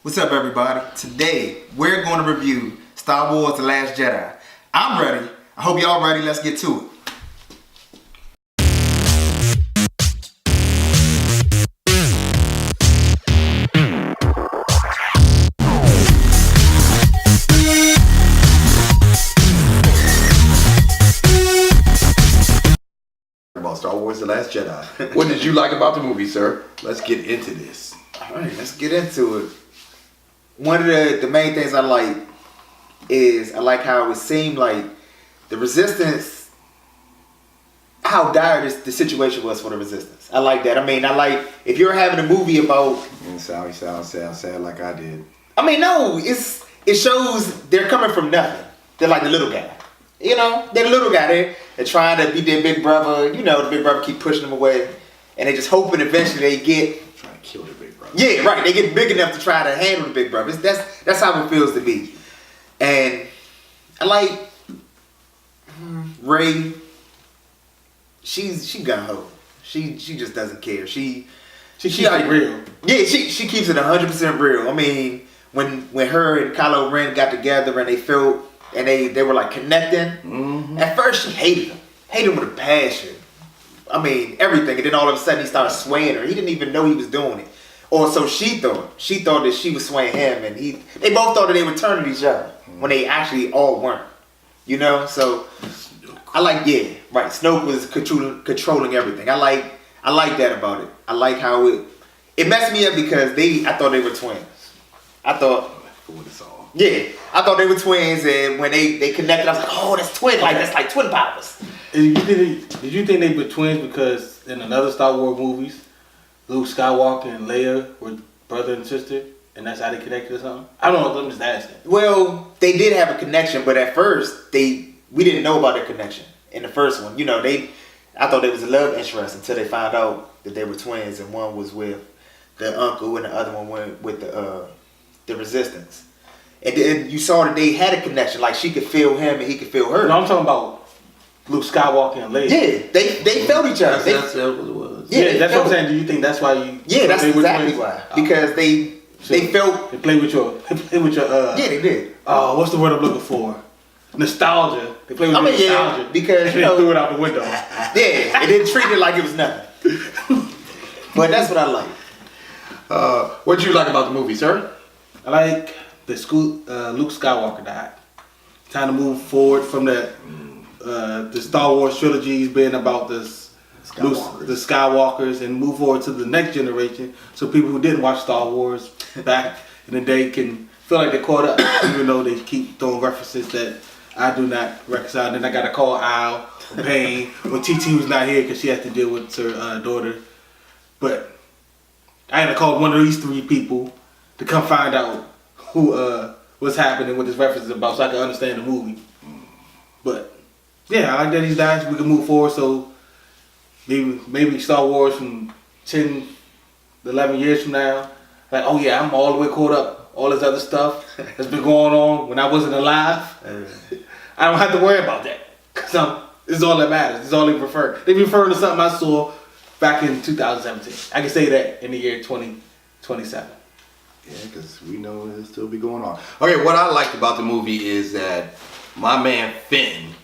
What's up, everybody? Today, we're going to review Star Wars The Last Jedi. I'm ready. I hope y'all ready. Let's get to it. About Star Wars The Last Jedi. What did you like about the movie, sir? Let's get into this. All right, let's get into it. One of the main things I like is I like how it seemed like the Resistance, how dire the situation was for the Resistance. I like that. I mean, I like if you're having a movie about. And Sally sound like I did. I mean, no, it shows they're coming from nothing. They're like the little guy. You know, they're the little guy. They're trying to be their big brother. You know, the big brother keep pushing them away, and they just hoping eventually they get. Trying to kill the big brother. Yeah, right. They get big enough to try to handle the big brother. That's how it feels to me. And I like Rey. She gun ho. She just doesn't care. She keeps it real. Yeah, she keeps it 100% real. I mean, when her and Kylo Ren got together and they felt and they were like connecting. Mm-hmm. At first she hated him with a passion. I mean, everything. And then all of a sudden he started swaying her. He didn't even know he was doing it. Or so she thought. She thought that she was swaying him, and they both thought that they were turning each other when they actually all weren't. You know? So I like, yeah, right. Snoke was controlling everything. I like that about it. I like how it messed me up because I thought they were twins. I thought yeah, I thought they were twins, and when they connected, I was like, oh, that's twin, like that's like twin powers. Did you think they were twins because in another Star Wars movies, Luke Skywalker and Leia were brother and sister, and that's how they connected or something? I don't know. I'm just asking. Well, they did have a connection, but at first we didn't know about their connection in the first one. You know, I thought they was a love interest until they found out that they were twins, and one was with the uncle and the other one went with the Resistance. And then you saw that they had a connection, like she could feel him and he could feel her. No, I'm talking about Luke Skywalker and Leia. Yeah, they felt each other. That's what it was. Yeah, that's what I'm saying. Do you think that's why you? Yeah, that's exactly why. Because they felt. They played with your. Yeah, they did. Oh, what's the word I'm looking for? Nostalgia. They played with nostalgia. Yeah, because they threw it out the window. Yeah, it didn't treat it like it was nothing. But that's what I like. What did you like about the movie, sir? I like Luke Skywalker died. Time to move forward from the Star Wars trilogies being about the Skywalkers and move forward to the next generation, so people who didn't watch Star Wars back in the day can feel like they're caught up, even though they keep throwing references that I do not reconcile. Then I got to call Al or Payne or TT who's not here because she has to deal with her daughter. But I had to call one of these three people to come find out what's happening, what this reference is about, so I can understand the movie. But yeah, I like that he's died. We can move forward. So maybe Star Wars from 10, 11 years from now, like, oh yeah, I'm all the way caught up. All this other stuff that's been going on when I wasn't alive. I don't have to worry about that because it's all that matters. It's all they refer. They refer to something I saw back in 2017. I can say that in the year 2027. Yeah, because we know it'll still be going on. Okay, what I liked about the movie is that my man Finn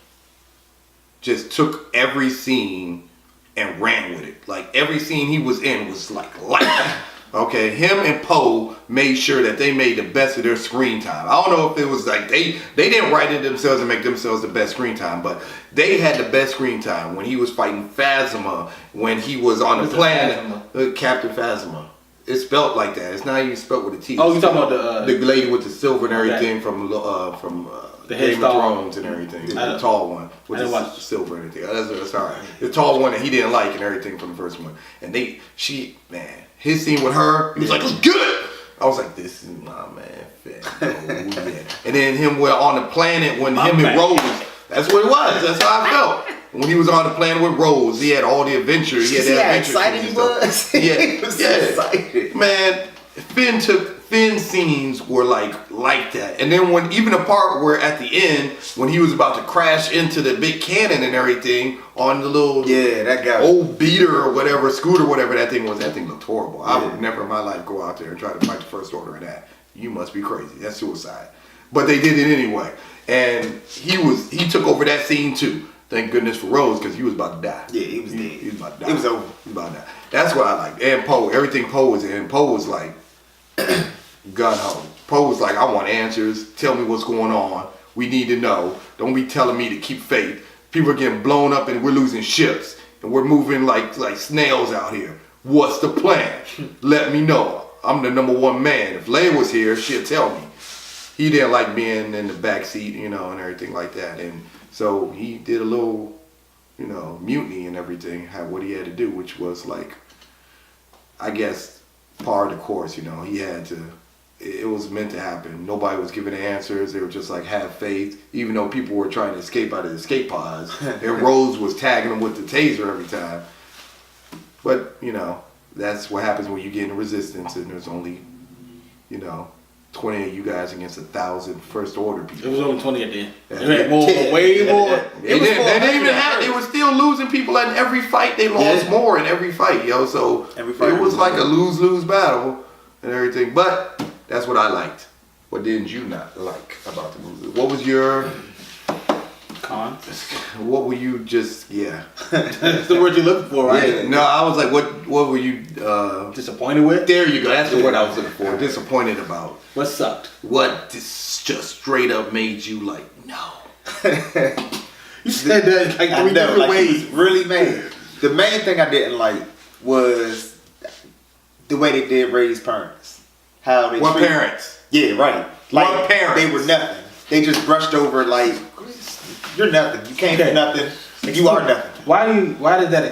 just took every scene and ran with it. Like every scene he was in was like okay, him and Poe made sure that they made the best of their screen time. I don't know if it was like they didn't write it themselves and make themselves the best screen time, but they had the best screen time when he was fighting Phasma, when he was on the planet, Captain Phasma. It's spelled like that. It's not even spelled with a T. Oh, you talking about the lady with the silver and everything from the Game of Thrones and everything. The tall one with the silver and everything. That's all right. The tall one that he didn't like and everything from the first one. And his scene with her, he was like, let's get it! I was like, this is my man, Finn. Oh, yeah. And then him on the planet when him and Rose, that's what it was. That's how I felt. When he was on the planet with Rose, he had all the adventure. He had that adventure. Excited he was. He was so excited. Man, Finn scenes were like that. And then when even the part where at the end, when he was about to crash into the big cannon and everything on the little that guy old beater or whatever, scooter, whatever that thing was, that thing looked horrible. I would never in my life go out there and try to fight the First Order in that. you must be crazy. That's suicide. But they did it anyway. And he took over that scene too. Thank goodness for Rose, because he was about to die. Yeah, he was dead. He was about to die. It was over. He was about to die. That's what I like. And Poe, everything Poe was in. Poe was like gun ho. Poe was like, I want answers. Tell me what's going on. We need to know. Don't be telling me to keep faith. People are getting blown up and we're losing ships. And we're moving like snails out here. What's the plan? Let me know. I'm the number one man. If Leia was here, she'd tell me. He didn't like being in the back seat, and everything like that. And so he did a little, mutiny and everything, what he had to do, which was like, I guess, par of the course, he had to, it was meant to happen. Nobody was giving the answers. They were just like, have faith, even though people were trying to escape out of the escape pods. And Rose was tagging them with the taser every time. But, that's what happens when you get in resistance and there's only, 20 of you guys against 1,000 First Order people. It was only 20 at the end. Yeah. It had more, way more. They didn't even have. They were still losing people in every fight. They lost more in every fight, So every fight it was like a lose-lose battle and everything. But that's what I liked. What didn't you not like about the movie? What was your cons? What were you just? Yeah. That's the word you're looking for, right? Yeah. No, I was like, what were you disappointed with? There you go. That's the word I was looking for. Disappointed about. What sucked? What just straight up made you like, no? You said that like 3 different ways. Really mad. The main thing I didn't like was the way they did Ray's parents. How they What parents? Yeah, right. Like what parents? They were nothing. They just brushed over like, you're nothing. You can't do nothing. And you are nothing. Why did that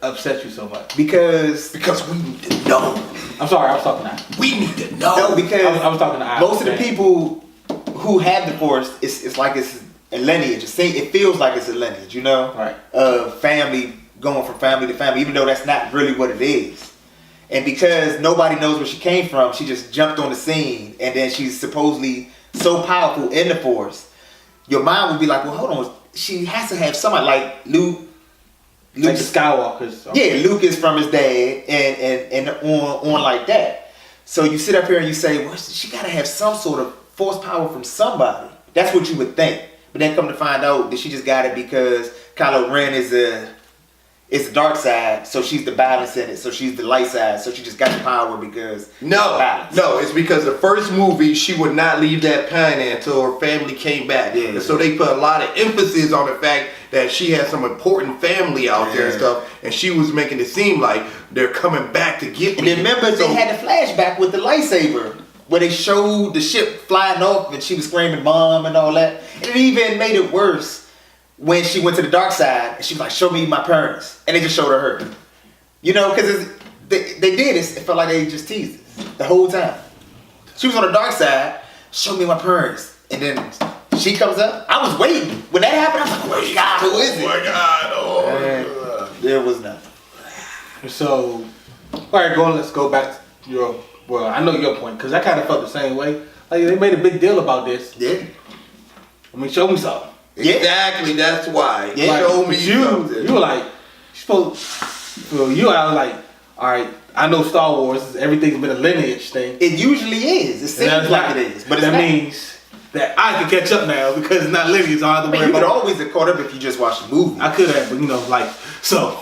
upset you so much? Because we need to know. I'm sorry, I was talking to Al. We need to know. No, because I was talking to Al. Most of the people who have the Force, it's like it's a lineage. It feels like it's a lineage, Right. Family going from family to family, even though that's not really what it is. And because nobody knows where she came from, she just jumped on the scene, and then she's supposedly so powerful in the Force. Your mind would be like, well, hold on, she has to have somebody like Luke. Like the Skywalkers. Yeah, Luke is from his dad, and on like that. So you sit up here and you say, well, she got to have some sort of Force power from somebody. That's what you would think. But then come to find out that she just got it because Kylo Ren is the dark side, so she's the balance in it. So she's the light side, so she just got the power because No, it's because the first movie she would not leave that planet until her family came back. Yeah. And so they put a lot of emphasis on the fact that she had some important family out there and stuff, and she was making it seem like they're coming back to get me. And then remember, they had the flashback with the lightsaber where they showed the ship flying off and she was screaming "Mom" and all that. And it even made it worse when she went to the dark side and she was like, "Show me my parents," and they just showed her. Because they did it. It felt like they just teased us the whole time. She was on the dark side. "Show me my parents," and then she comes up. I was waiting when that happened. I was like, "Oh my God, who is it?" Oh my God! There was nothing. So, all right, let's go back to your. Well, I know your point because I kind of felt the same way. Like they made a big deal about this. Yeah. I mean, show me something. Yeah. Exactly. That's why. Yeah. Show me something. You were like, I was like, all right. I know Star Wars. Everything's been a lineage thing. It usually is. It seems like it is, but it's that not. means that I can catch up now because it's not lineage. I don't have to worry You could about. always have caught up if you just watched the movie. I could have, but so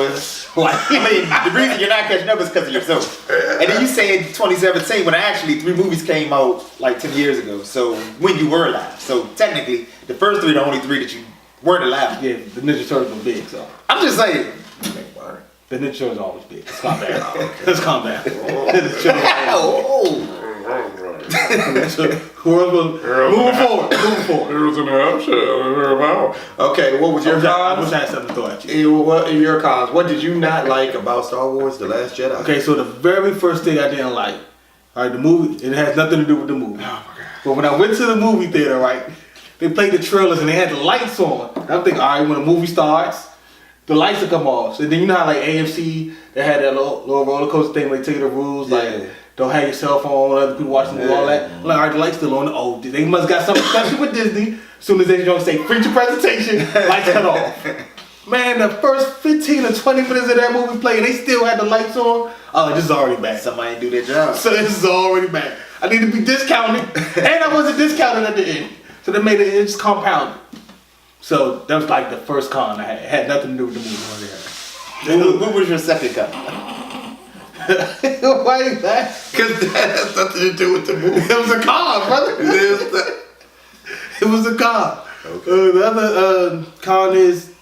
it's like, the reason you're not catching up is because of yourself. And then you say in 2017 when actually 3 movies came out like 10 years ago. So when you were alive. So technically, the first 3 are the only 3 that you weren't alive. Yeah, the Ninja Turtles were big, so. I'm just saying. The Ninja Turtles are always big. Let's calm down. Let's calm down. Moving forward. Heroes in the Okay, what was your cons? I wish I had something to throw at you. What are your cons? What did you not like about Star Wars: The Last Jedi? Okay, so the very first thing I didn't like, all right, the movie, it has nothing to do with the movie. Oh my God. But when I went to the movie theater, right, they played the trailers and they had the lights on. I'm thinking, all right, when the movie starts, the lights will come off. So then you know how like AMC, they had that little roller coaster thing where they tell you the rules, like don't have your cell phone, let other people watch the movie, all that. I'm like, all right, the light's still on. Oh, they must got something special with Disney. As soon as they don't say feature presentation, lights cut off. Man, the first 15 or 20 minutes of that movie playing, they still had the lights on. Oh, this is already bad. Somebody do their job. So this is already bad. I need to be discounted, and I wasn't discounted at the end. So they made it just compounded. So that was like the first con I had. It had nothing to do with the movie. What was your second con? Why is that? Because that has nothing to do with the movie. It was a con, brother. It was a con. Okay. The other con is,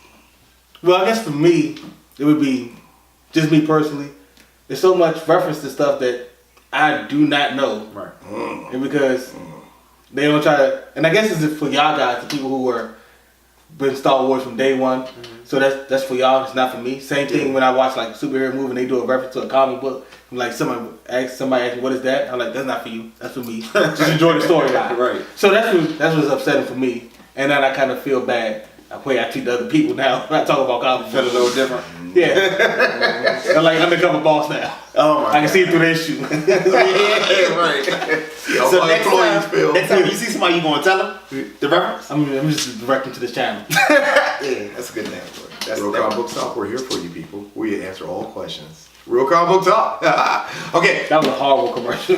well, I guess for me, it would be just me personally. There's so much reference to stuff that I do not know, Right. and because they don't try to, and I guess it's for y'all guys, the people who were been Star Wars from day one. So that's for y'all. It's not for me. Same thing when I watch like a superhero movie and they do a reference to a comic book. I'm like somebody asks me, what is that? I'm like, that's not for you. That's for me. Just enjoy the storyline. Right. So that's what's upsetting for me. And then I kind of feel bad. I treat the other people now when I talk about comic Feel a books. little different. Yeah. I'm like undercover boss now. Oh my I can see it through their shoe. Yeah, right. Yo, So my next employees feel. next time you see somebody, you gonna tell them the reference? I'm just directing to this channel. Yeah, that's a good name for it. That's Real that Comic Book Talk, we're here for you people. We answer all questions. Real Comic Book Talk. Okay. That was a horrible commercial.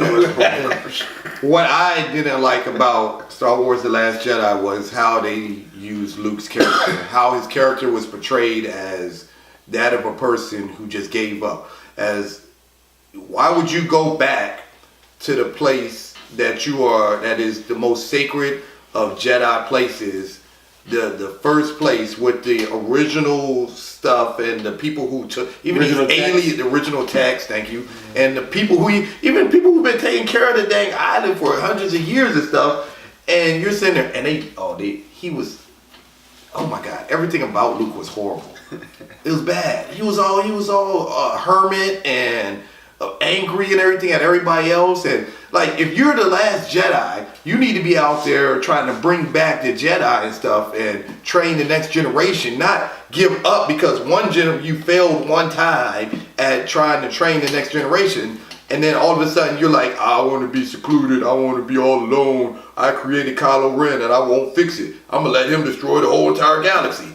What I didn't like about Star Wars The Last Jedi was how they used Luke's character. How his character was portrayed as that of a person who just gave up. As, why would you go back to the place that is the most sacred of Jedi places, the first place with the original stuff and the people who took even Original these text. aliens, the original text, thank you, and the people even people who've been taking care of the dang island for hundreds of years and stuff, and you're sitting there and he was, oh my God, everything about Luke was horrible. It was bad. He was all a hermit and angry and everything at everybody else. And like, if you're the last Jedi, you need to be out there trying to bring back the Jedi and stuff and train the next generation, not give up because you failed one time at trying to train the next generation. And then all of a sudden you're like, I want to be secluded. I want to be all alone. I created Kylo Ren and I won't fix it. I'm going to let him destroy the whole entire galaxy.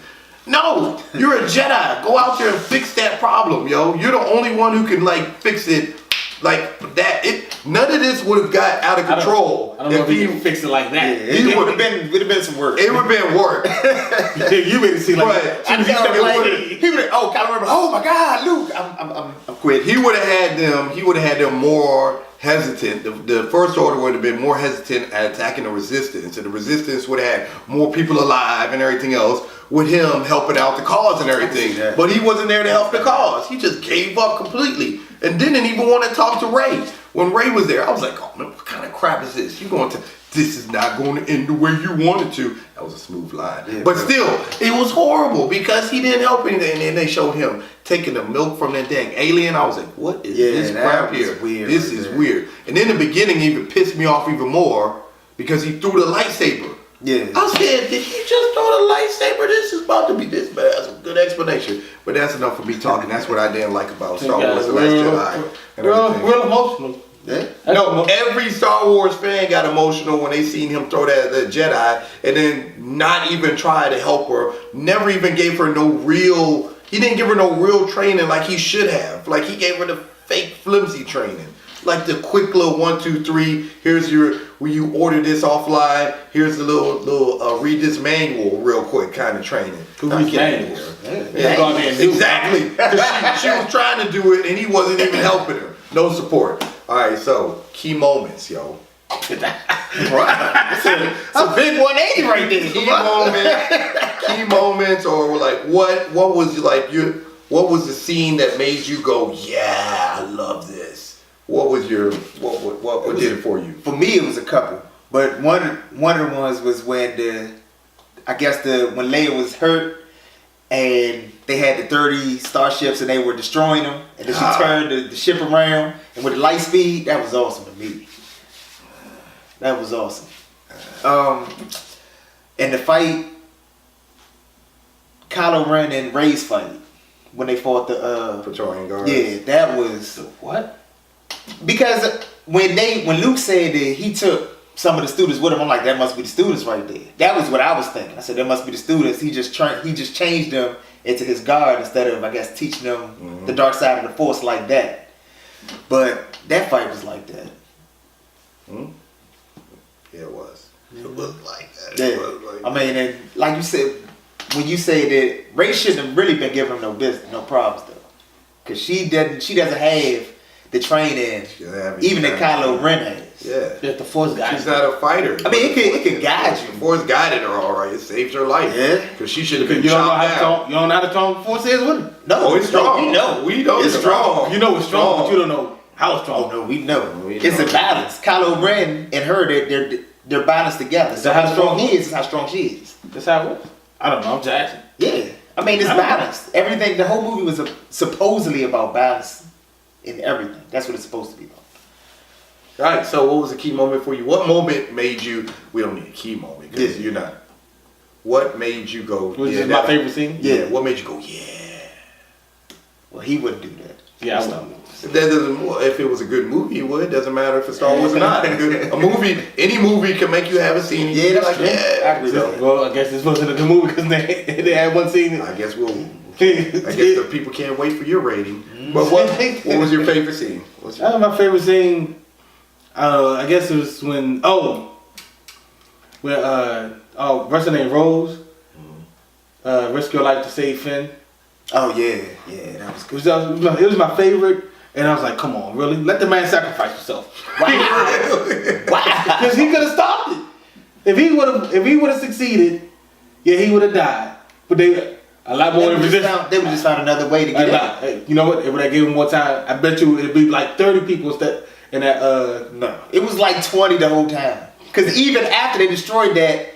No, you're a Jedi. Go out there and fix that problem, yo. You're the only one who can like fix it like that. None of this would have got out of control. I don't know if he can fix it like that. it would have been some work. It would have been work. You made it seem like But I he tell stuck him, like like, he would have, oh, Kylo Ren, oh my God, Luke, I'm quit. He would have had them more hesitant. The First Order would have been more hesitant at attacking the Resistance, and the Resistance would have had more people alive and everything else, with him helping out the cause and everything. Yeah. But he wasn't there to help the cause. He just gave up completely and didn't even want to talk to Rey. When Rey was there, I was like, oh man, what kind of crap is this? This is not going to end the way you wanted to. That was a smooth line. Yeah, but still, it was horrible because he didn't help anything. And then they showed him taking the milk from that dang alien. I was like, what is this that crap was here? weird This right is there. weird. And in the beginning, it even pissed me off even more because he threw the lightsaber. Yeah. I said, did he just throw the lightsaber? This is about to be this bad. That's a good explanation. But that's enough for me talking. That's what I didn't like about Star Wars The Last Jedi. And everything. real emotional. Yeah. No, every Star Wars fan got emotional when they seen him throw that Jedi and then not even try to help her. Never even gave her he didn't give her no real training like he should have. Like he gave her the fake flimsy training. Like the quick little 1, 2, 3. Here's where you order this offline. Here's the little read this manual real quick kind of training. Who reads manuals? Yeah, Go out there and do it. exactly. 'Cause she was trying to do it and he wasn't even helping her. No support. All right, so key moments, yo. It's a big 180 right there. Key moments, or like what was what was the scene that made you go, yeah, I love this? What was what did it for you? For me, it was a couple, but one of the ones was when when Leia was hurt and they had the 30 starships and they were destroying them, and then she turned the ship around and with the light speed, that was awesome to me. That was awesome. And the fight, Kylo Ren and Rey's fight when they fought the Praetorian Guards. yeah, that was What? because when Luke said that he took some of the students with him, I'm like, that must be the students right there. That was what I was thinking. I said, that must be the students. He just changed them into his guard instead of, I guess, teaching them the dark side of the Force like that. But that fight was like that. Yeah, it was. It was like that. Yeah. It was like I mean, and like you said, when you say that Ray shouldn't have really been giving him no business, no problems though, because she doesn't have the training even that Kylo Ren has. Yeah. That the Force guy. She's not a fighter. I mean, it could guide you. The Force guided her all right. It saved her life. Yeah. Because she should have been You don't know chopped how down. strong. You don't know how strong the Force is with him. No, Oh, it's strong. We know it's strong. You know it's strong, but you don't know how strong. Oh no, we know. We It's know. a balance. Kylo Ren and her, they're balanced together. So how strong he is how strong she is. That's how it works. I don't know. I'm just asking. Yeah, I mean it's balanced. Everything. The whole movie was supposedly about balance in everything. That's what it's supposed to be about. All right, so what was the key moment for you? What moment made you, we don't need a key moment because you're not. What made you go, Which is my favorite scene? Yeah, what made you go, yeah. Well, he wouldn't do that. Yeah, I wouldn't. That doesn't, if it was a good movie, it would. Doesn't matter if it's Star Wars or not. A movie, any movie can make you have a scene. And Yeah, you're that's like, true. yeah. I agree with that. Well, I guess this wasn't a good movie because they had one scene. I guess the people can't wait for your rating. But what was your favorite scene? My favorite scene, I guess it was when what's her name, Rose, risk your life to save Finn. Oh yeah, that was good. It was my favorite, and I was like, come on, really? Let the man sacrifice himself. Wow. Because he could have stopped it. If he would have succeeded, yeah, he would have died. But a lot more resistance. They would just found another way to get out. Hey, you know what? If they gave him more time, I bet you it'd be like 30 people in that. No, it was like 20 the whole time. Because even after they destroyed that,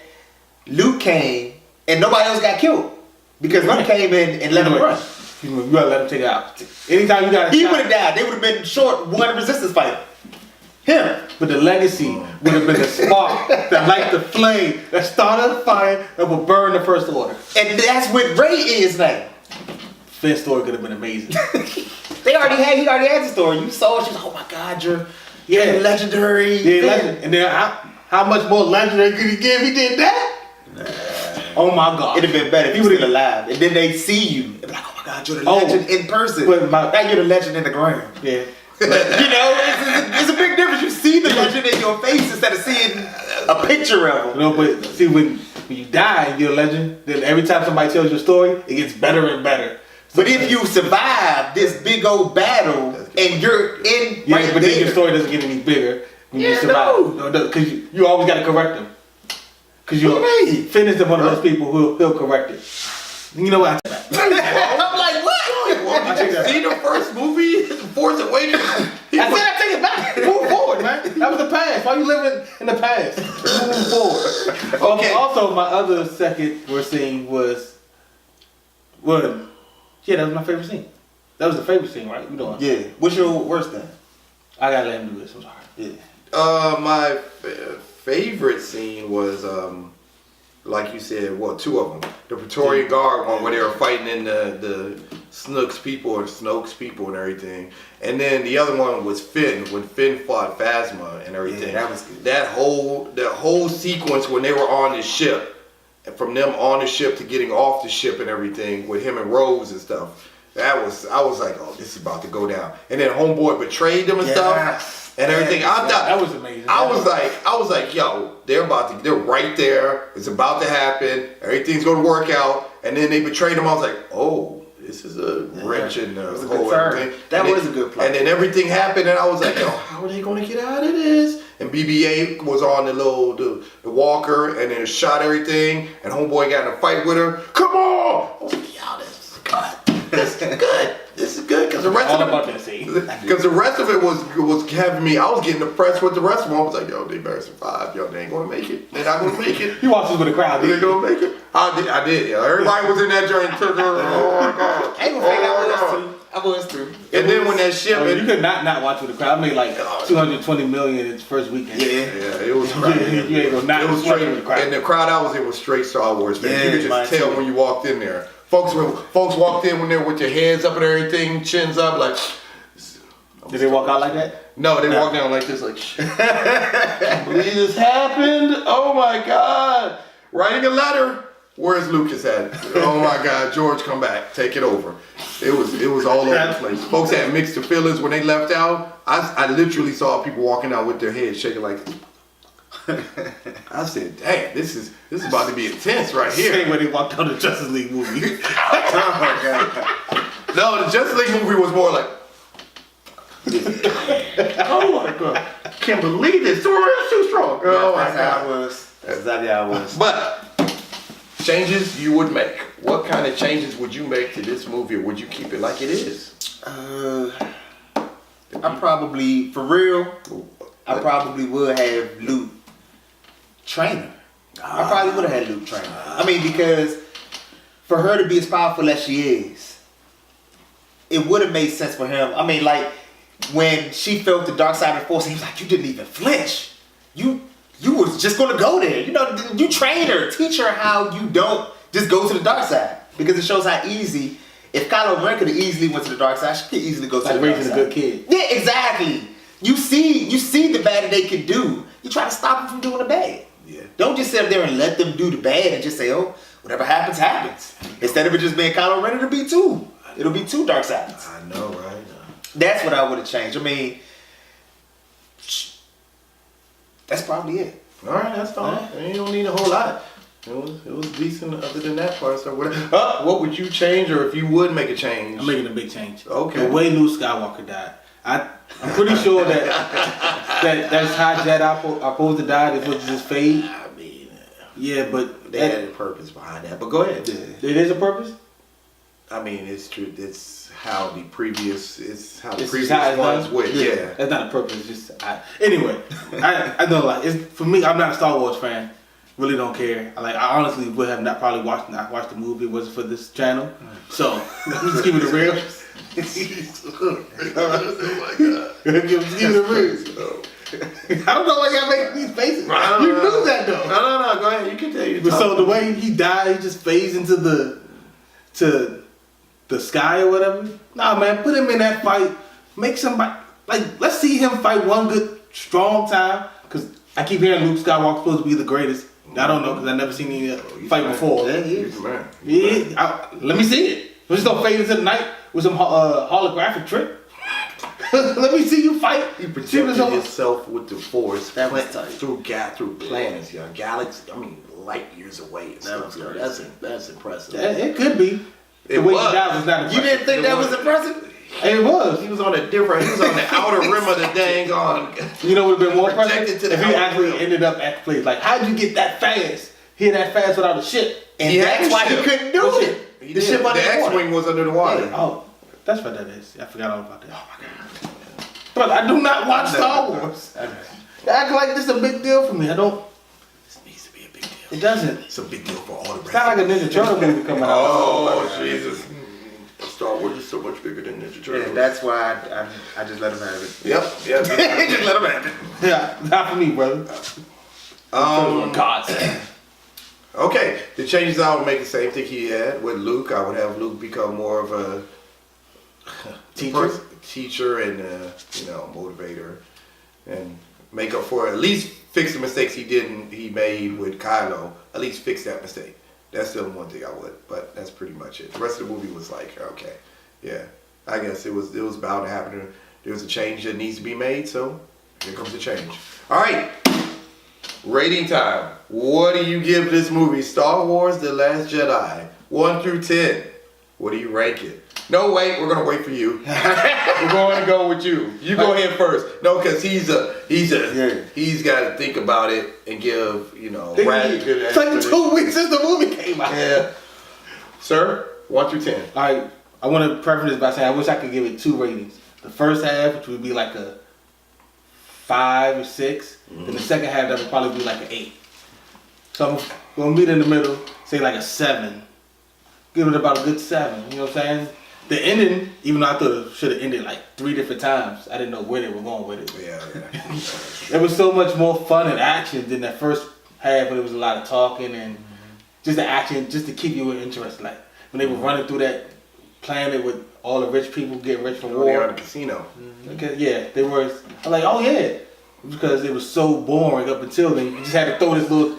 Luke came and nobody else got killed because Luke came in and let him run. You gotta let him take it out. Anytime you got, He would have died. They would have been short one resistance fighter. Him. But the legacy would have been the spark that light the flame that started a fire that would burn the First Order. And that's what Ray is now. Finn's story could have been amazing. He already had the story. You saw it. She was like, oh my God, you're legendary. Yeah, legend. And then how much more legendary could he get if he did that? Oh my God. It'd have been better if he was still alive. And then they see you. They'd be like, oh my God, you're the legend in person. But now you're the legend in the ground. Yeah. But, it's a big difference. You see the legend in your face instead of seeing a picture of him. But see, when you die and you're a legend, then every time somebody tells you a story, it gets better and better. But if you survive this big old battle and you're in but then your story doesn't get any bigger when you survive. No, because you always got to correct them. Because Finn is one of those people who'll correct it. You know what? I'm like, what? Did you see the first movie, Force Awakens? I take it back. Move forward, man. That was the past. Why you living in the past? Move forward. Okay. Also, my other second worst scene was, yeah, that was my favorite scene. That was the favorite scene, right? You know. Yeah. What's your worst thing? I gotta let him do this. I'm sorry. Yeah. My favorite scene was, like you said, two of them. The Praetorian Guard one where they were fighting in the Snoke's people and everything. And then the other one was Finn, when Finn fought Phasma and everything. Yeah, that was good. That whole sequence when they were on the ship, and from them on the ship to getting off the ship and everything with him and Rose and stuff. I was like, oh, this is about to go down. And then Homeboy betrayed them and stuff and everything. I thought that was amazing. I was like, yo, they're right there. It's about to happen. Everything's gonna work out. And then they betrayed him. I was like, oh, this is a wrench in the whole thing. That was a good plot. And then everything happened, and I was like, yo, how are they gonna get out of this? And BB-8 was on the walker, and then shot everything. And Homeboy got in a fight with her. Come on! I was like, yo, this is good. This is good. Because the rest of it was having me. I was getting depressed with the rest of them. I was like, yo, they better survive. Yo, they ain't gonna make it. They're not gonna make it. You watched this with a crowd. They gonna make it. I did. Yeah. Everybody was in that joint. Oh my God. I ain't gonna fake I was through. And then when that ship, you could not watch with a crowd. I made like 220 million its first weekend. Yeah, it was. You ain't gonna not watch with a crowd. And the crowd I was in was straight Star Wars fans. Yeah, you could just tell when you walked in there. Folks walked in when they were with their hands up and everything, chins up, like. Did they walk out like that? No, they walked down like this, like. I can't believe this happened. Oh my God! Writing a letter. Where's Lucas at? Oh my God, George, come back, take it over. It was all over the place. Folks had mixed feelings when they left out. I literally saw people walking out with their heads shaking like. I said, "Damn, this is about to be intense right here." Same when they walked out the Justice League movie. Oh my God. No, the Justice League movie was more like. Oh my God! Can't believe this. Superman's too strong. Oh my That's how God! it was. That's exactly how it was. But changes you would make. What kind of changes would you make to this movie, or would you keep it like it is? I probably, for real, I probably would have Luke train her. I probably would have had Luke train her. I mean, because for her to be as powerful as she is, it would have made sense for him. I mean, like, when she felt the dark side of the force, he was like, you didn't even flinch. You was just gonna go there. You know, you train her, teach her how you don't just go to the dark side. Because it shows how easy, if Kylo Ren could have easily went to the dark side, she could easily go to Like the dark raising side. a good kid. Yeah, exactly. You see the bad that they can do. You try to stop them from doing the bad. Yeah. Don't just sit up there and let them do the bad and just say, oh, whatever happens, happens. Instead of it just being Kylo Ren, it'll be two. It'll be two dark sides. I know, right? That's what I would have changed. I mean, that's probably it. All right, that's fine. You don't need a whole lot. It was decent other than that part. So what would you change, or if you would make a change? I'm making a big change. Okay. The way Luke Skywalker died. I'm pretty sure that's how Jedi are supposed to die. This was just fade. I mean, Yeah, but they had a purpose behind that. But go ahead. it is a purpose. I mean, it's true. It's how the previous. It's how the It's previous how it's ones done. went. Yeah. That's not a purpose. It's just anyway. I know, like, it's for me. I'm not a Star Wars fan. Really don't care. I honestly would have not probably watched the movie if it wasn't for this channel. So I'm just keeping it real. Oh my God. Just keeping it real. I don't know why y'all make these faces. You knew that though. No. Go ahead. You can tell you. But so the way he died, he just fades into the sky or whatever. Nah, man, put him in that fight. Make somebody let's see him fight one good strong time. Cause I keep hearing Luke Skywalker supposed to be the greatest. I don't know because I never seen him fight before. Yeah, he He's is. the man. Yeah, let me see it. We're just gonna fade into the night with some holographic trick. Let me see you fight. He protected himself with the Force. That was tight. Through planets, galaxies. I mean, light years away. And That stuff. was crazy. That's impressive. It could be. It The way was. he died was not You impressive. didn't think that was impressive? It was. He was on a different. He was on the outer rim of the dang on. You know what would have been more Protected impressive? to the If he outer actually rim. ended up at the place. Like, how'd you get that fast? Here that fast without a ship? And He had that's the why he ship. couldn't do What it. ship? The ship under the the water. X-wing was under the water. Oh, that's what that is. I forgot all about that. Oh my god. But I do not watch Star Wars. I know. They act like this is a big deal for me. I don't. This needs to be a big deal. It doesn't. It's a big deal for all the It's rest. not like a Ninja Turtle movie coming out. Oh Jesus! Star Wars is so much bigger than Ninja Turtles. Yeah, that's why I just let him have it. Yep. Just let him have it. Yeah, not for me, brother. God. Okay, the changes I would make the same thing he had with Luke. I would have Luke become more of a teacher and motivator, and make up for at least fix the mistakes he made with Kylo. At least fix that mistake. That's the only one thing I would. But that's pretty much it. The rest of the movie was like, okay, yeah, I guess it was bound to happen. There was a change that needs to be made, so here comes the change. All right. Rating time. What do you give this movie? Star Wars: The Last Jedi. 1 through 10. What do you rank it? No, wait. We're gonna wait for you. We're going to go with you. You go ahead first. No, because he's got to think about it and give It's like 2 weeks since the movie came out. Yeah. Sir, 1 through 10. All right, I want to preface this by saying I wish I could give it 2 ratings. The first half, which would be like a 5 or 6, then the second half that would probably be like an 8. So I'm gonna meet in the middle, say like a 7. Give it about a good 7. You know what I'm saying? The ending, even though I thought it should have ended like 3 different times, I didn't know where they were going with it. Yeah. There was so much more fun and action than that first half, when there was a lot of talking and just the action, just to keep you interested. Like when they were running through that planet with all the rich people getting rich from They war. were in the casino. Okay, yeah, they were. I'm like, oh yeah, because it was so boring up until then. You just had to throw this little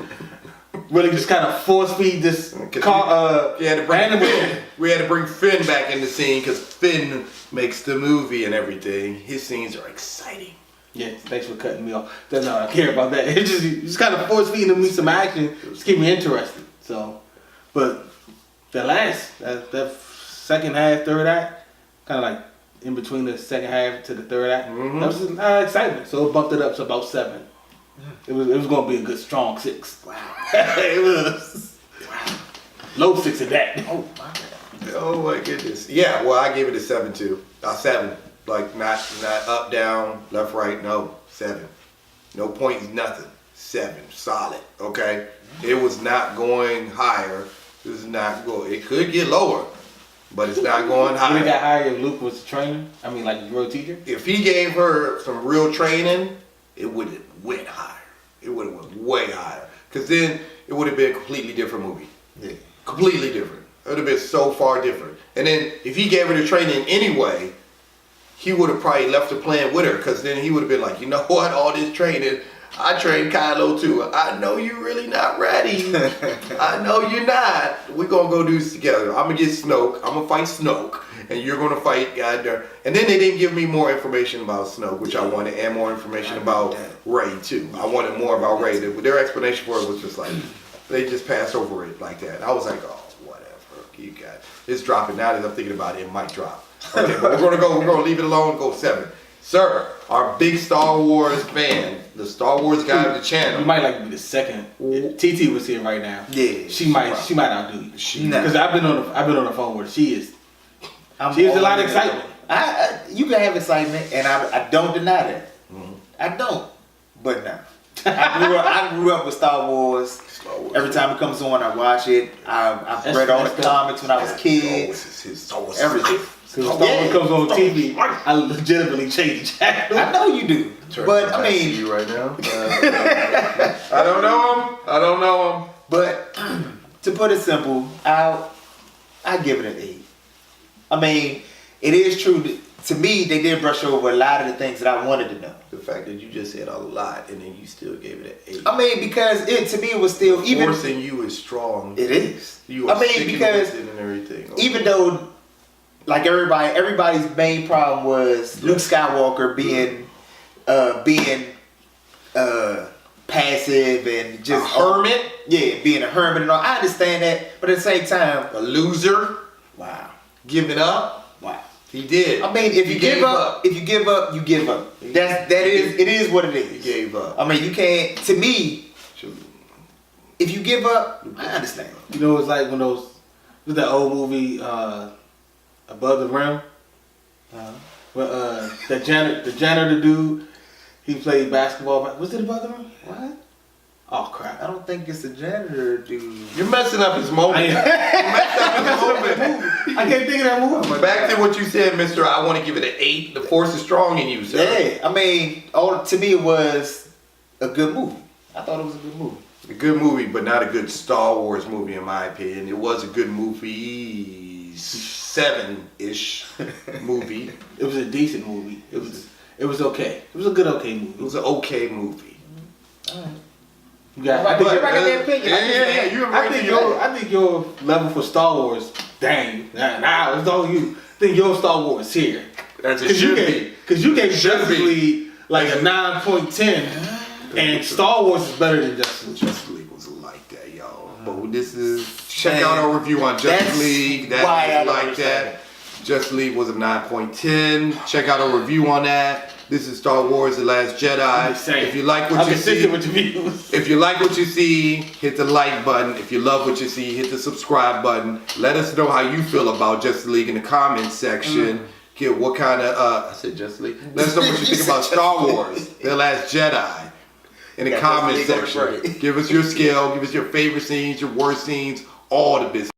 really just kind of force feed this car, We had to bring animal. Finn. We had to bring Finn back in the scene because Finn makes the movie and everything. His scenes are exciting. Yeah, thanks for cutting me off. That's not I care about that. It just kind of force feeding me some action, just keep me interested. So, but that second half, third act, kind of like in between the second half to the third act, that was excitement. So it bumped it up to about 7. It was going to be a good strong 6. Wow. It was low 6 of that. Oh my God. Oh my goodness. Yeah, well, I gave it a 7 too. 7. Like not up, down, left, right. No, 7. No points, nothing. 7, solid. Okay. It was not going higher. It was not going. It could get lower, but it's not going Would higher. it got higher if Luke was a trainer? I mean, like a real teacher? If he gave her some real training, it would have went higher. It would have went way higher. Because then it would have been a completely different movie. Yeah. Completely different. It would have been so far different. And then if he gave her the training anyway, he would have probably left her playing with her. Because then he would have been like, you know what, all this training, I trained Kylo too. I know you're really not ready. I know you're not. We're going to go do this together. I'm going to get Snoke. I'm going to fight Snoke. And you're going to fight Goddamn. And then they didn't give me more information about Snoke, which I wanted, and more information about Rey too. I wanted more about Rey. Their explanation for it was just like, they just passed over it like that. I was like, oh, whatever. You got it. It's dropping now that I'm thinking about it. It might drop. Okay, but we're going to leave it alone, go 7. Sir, our big Star Wars fan, the Star Wars guy of the channel. You might like to be the second. If TT was here right now. Yeah. She might outdo you. Because I've been on the phone with her. She is a lot of excitement. You can have excitement, and I don't deny that. I don't. But no. I grew up with Star Wars. Every time it comes on, I watch it. I've read all the comics when I was a kid. Everything. Because Star Wars comes on TV, I legitimately change the channel. I know you do. But I mean, you right now. I don't know him. But to put it simple, I give it an 8. I mean, it is true that, to me, they did brush over a lot of the things that I wanted to know. The fact that you just said a lot and then you still gave it an 8. I mean, because to me it was still even. Forcing you is strong. It is. You are sticking because with it and everything. Okay. even though, like everybody's main problem was Luke Skywalker being passive and just a hermit. Yeah, being a hermit and all. I understand that, but at the same time, A loser. wow, Giving up. wow. He did. I mean, if He you give gave up, you give up. It is what it He is. gave up. I mean, you can't. To me, if you give up, I understand. You know, it's like when was that old movie, Above the Rim? Where the janitor dude, he played basketball. Was it Above the Rim? What? Oh crap! I don't think it's a janitor, dude. You're messing up his moment. You're messing up his moment. I can't think of that movie. Back to what you said, mister. I want to give it an 8. The force is strong in you, sir. Yeah, I mean, to me it was a good movie. I thought it was a good movie. A good movie, but not a good Star Wars movie in my opinion. It was a good movie, 7-ish movie. It was a decent movie. It was okay. It was a good okay movie. It was an okay movie. You got, Everybody got their opinion. Yeah. You I think your level for Star Wars, dang, nah, it's all you. I think your Star Wars here. That's it should be. Because you gave Should Justice be. League like a 9.10, and Star Wars is better than Justice League. Justice League was like that, y'all. But this is check out our review on Justice That's League. That why I was don't like understand that. Justice League was a 9.10. Check out our review on that. This is Star Wars: The Last Jedi. If you like what I'm you see, consistent with your views. if you like what you see, hit the like button. If you love what you see, hit the subscribe button. Let us know how you feel about Justice League in the comments section. Get what kind of I said Justice League. Let us know what you think about Star Wars: The Last Jedi in the comments Justice League on the section. break. Give us your scale. Give us your favorite scenes, your worst scenes, all the business.